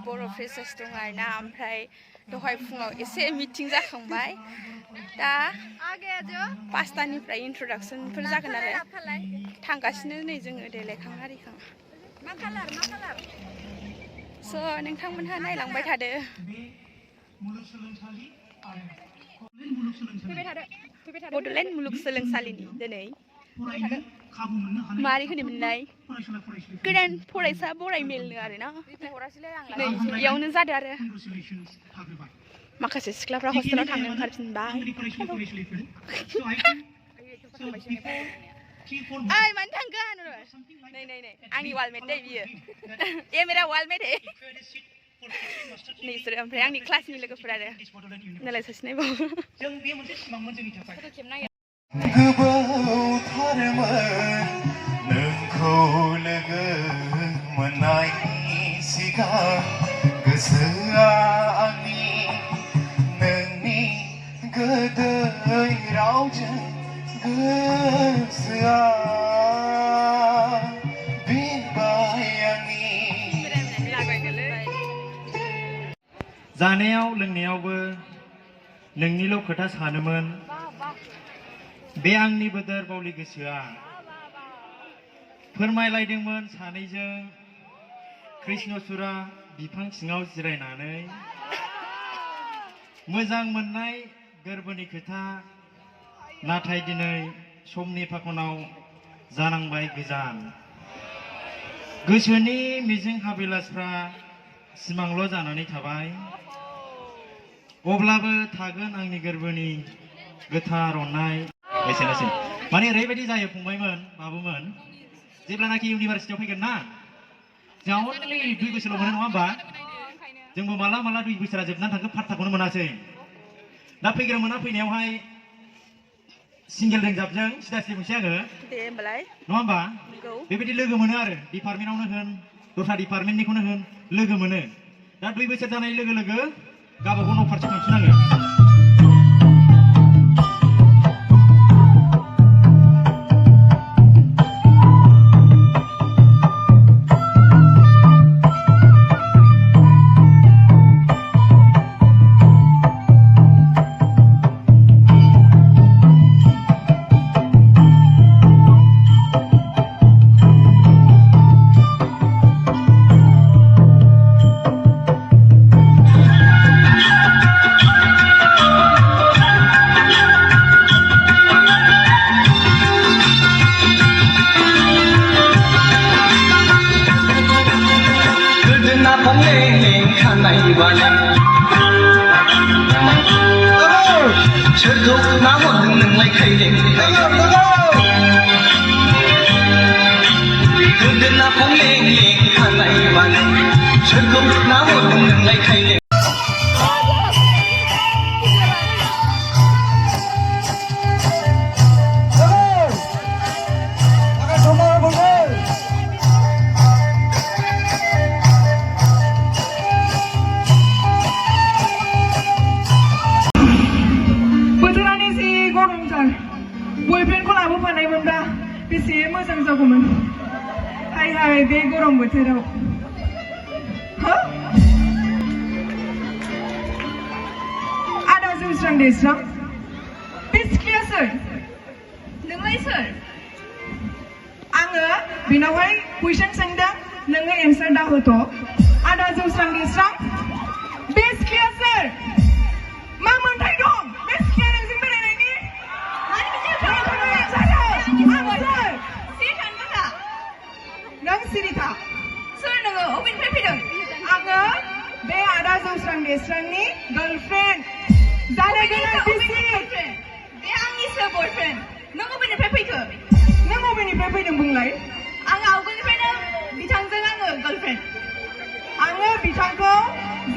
बर' freshers दं आरोना ओमफ्राय दहाय फुङाव एसे मिटिं जाखांबाय दा 5टानिफ्राय इन्ट्रडाक्सनफोर जागोन आरो थांगासिनो नै जोङो देलायखां आरिखां मा कालार स' नोंथांमोनहा नायलांबाय थादो बड'लेण्ड मुलुगसोलोंसालिनि दिनै मारै होनोमोनलाय गोदान फरायसा बराय मेलनो आरोना नै इयावनो जादों आरो माखासे सिख्लाफ्रा हस्टेलाव थांनो ओंखारफिनबाय ओइ मानो थांगोन नै नै नै आंनि वालमेट दै बियो मेरा वालमेट हे नैसोर ओमफ्राय आंनि क्लासनि लोगोफोर आरो नालाय सासे नायबाव जों बे मोनसे सिमांमोन जोंनि थाखाय फट' खेबनाय नोंखौ लोगो मोननायनि सिगां गोसोआ आंनि नोंनि गोदै रावजों गोसोआ जानायाव लोंनायावबो नोंनिल' खोथा सानोमोन बे आंनि बोदोर बावलि गोसोआ फोरमायलायदोंमोन सानैजों कृष्णचुरा बिफां सिङाव जिरायनानै मोजां मोननाय गोरबोनि खोथा नाथाय दिनै समनि फाखनाव जानांबाय गोजान गोसोनि मिजिं हाबिलासफ्रा सिमांल' जानानै थाबाय अब्लाबो थागोन आंनि गोरबोनि गोथार अननाय एसेनोसै माने ओरैबायदि जायो फंबायमोन बाबुमोन जेब्लानाखि इउनिभारसिटियाव फैगोन ना जोंहा अनलि 2 बोसोरल' मोनो नङा होमबा जोंबो माला 2 बोसोरा जोबनानै थांखो फात्ताखौनो मोनासै दा फैग्रो मोना फैनायावहाय सिंगेल रेंजाबजों सिदा बुंसै आङो दे होमबालाय नङा होमबा बेबायदि लोगो मोनो आरो डिपार्टमेन्टआवनो होन दस्रा डिपार्टमेन्टनिखौनो होन लोगो मोनो दा 2 बोसोर जानाय लोगो लोगो गावबागाव न' फारसे थांफिनाङो सोरखौ ना हरदों नोंलाय खायलें गोदोना फं लें लें खानाय बानाय सोरखौ ना हरदों नोंलाय खायलें बयफ्रेन्डखौ लाबोफानायमोनबा बेसे मोजां जागौमोन हाय हाय बे गरम बोथोराव आदा जौस्रां देस्रां बे सिख्लाया सोर नोंलाय सोर आङो बेनावहाय कुइसन सोंदों नोङो एन्सार दाहोथ' आदा जौस्रां देस्रां बे सिख्लाया सोर मा मोन्थाय दं बे सिख्लाया नोंजों बेरायनायनि नों सिरिथा सोर नोङो अबेनिफ्राय फैदों आङो बे आदा जौस्रां देस्रांनि गार्लफ्रेन्ड जानो गोनां बिसि बे आंनिसो बयफ्रेन्ड नों अबेनिफ्राय फैखो नों अबेनिफ्राय फैदों बुंलाय आं आवगोलनिफ्रायनो बिथांजों आङो गार्लफ्रेन्ड आङो बिथांखौ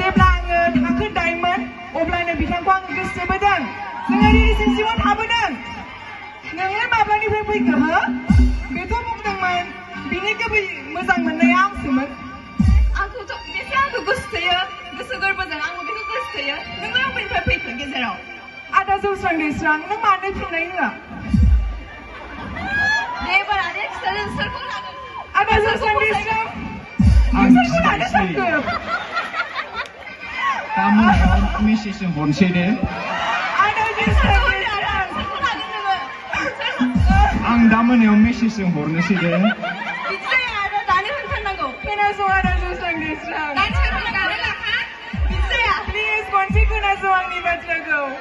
जेब्ला आङो थाखो 9मोन अब्लानो बिथांखौ आङो गोसोबोदों जोङो रिलेशनशिपआव थाबोदों नोंलाय माब्लानिफ्राय फैखो हो बेथ' बुंदोंमोन बिनि गुबै मोजां मोननाया आंसोमोन आंखौथ' बेसे आंखौ गोसोथोयो गोसो गोरबोजों आंबो बेखौ गोसोथोयो नोंलाय अबेनिफ्राय फैखो गेजेराव आदा जौस्रां देस्रां नों मानो फिननाय होआ दे बारा दे सोरखौ लागोन आदा जौस्रां देस्रां नोंसोरखौ लानो सानखो 다 모네요 메시지 혼세데 앙 다모네요 메시지 혼세데 빗자야 알아 나는 흔한다고 그나소 알아주상 데스랑 난 지금 알아라 빗자야 please 권치 그나소왕니 바트라고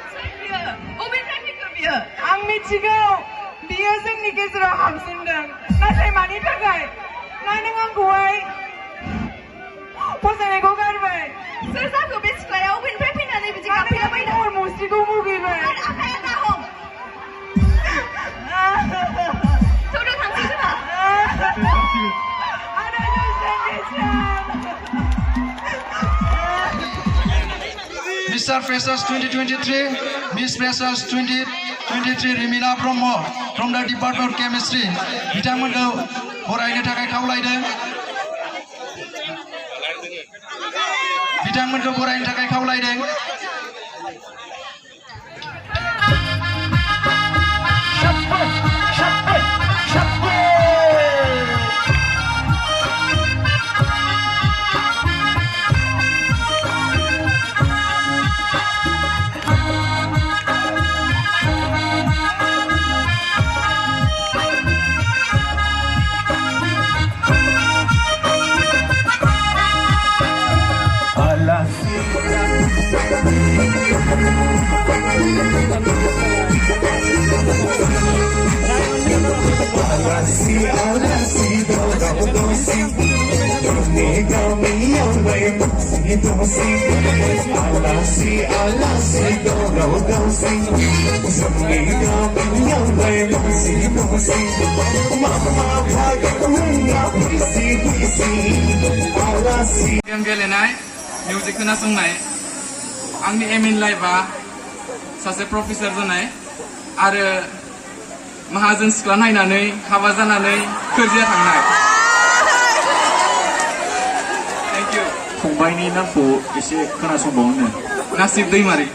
오빈 패피급이요 앙 미치고 미여승님께서 함신당 나잘 많이 타가이 나는 안 고아이 보상에 고가르바이 쓸사고 비스가야 오빈 패피나네 비지가 나는 뭘 못쓰고 무기바이 아파야 나홍 소리 당기지 마 Mr. Freshers 2023, Miss Freshers 2023 Rimina Promo from the Department of Chemistry. Bitamangko baraयनो थाखाय खावलायदों. बिथांमोनखौ बरायनो थाखाय खावलायदों. गेम गेलेनाय मिउजिक खोनासंनाय आंनि एम इन लाइफआ सासे प्रफेसर जानाय आरो माहाजोन सिख्ला नायनानै हाबा जानानै खोरजिया थांनाय थेंक इउ फंबायनि नामखौ एसे खोनासंबावनो नासिब दैमारि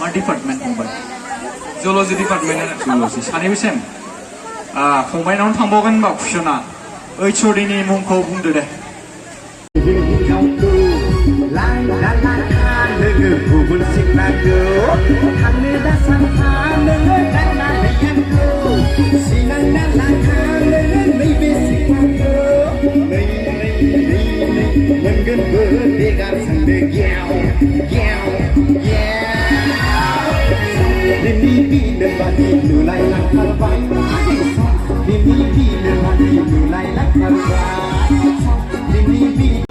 मा डिपार्टमेन्ट फंबाय जुल'जि डिपार्टमेन्ट आरो जुल'जि सानैबो सेम फंबायनावनो थांबावगोन होनबा कुइसना HOD नि मुंखौ बुंदो दे गुबुन सिख्लाखौ थांनो दा सानफा नोङो गारनानै आंखौ सिनायना लाखा नोङो नैबे सिख्लाखौ मोनगोनबो बेगार सानदो गेव गेव दिनै बिलोबादि नुलाय लांथारबाय दिनै बिलोबादि नुलाय लांथारबाय दिनै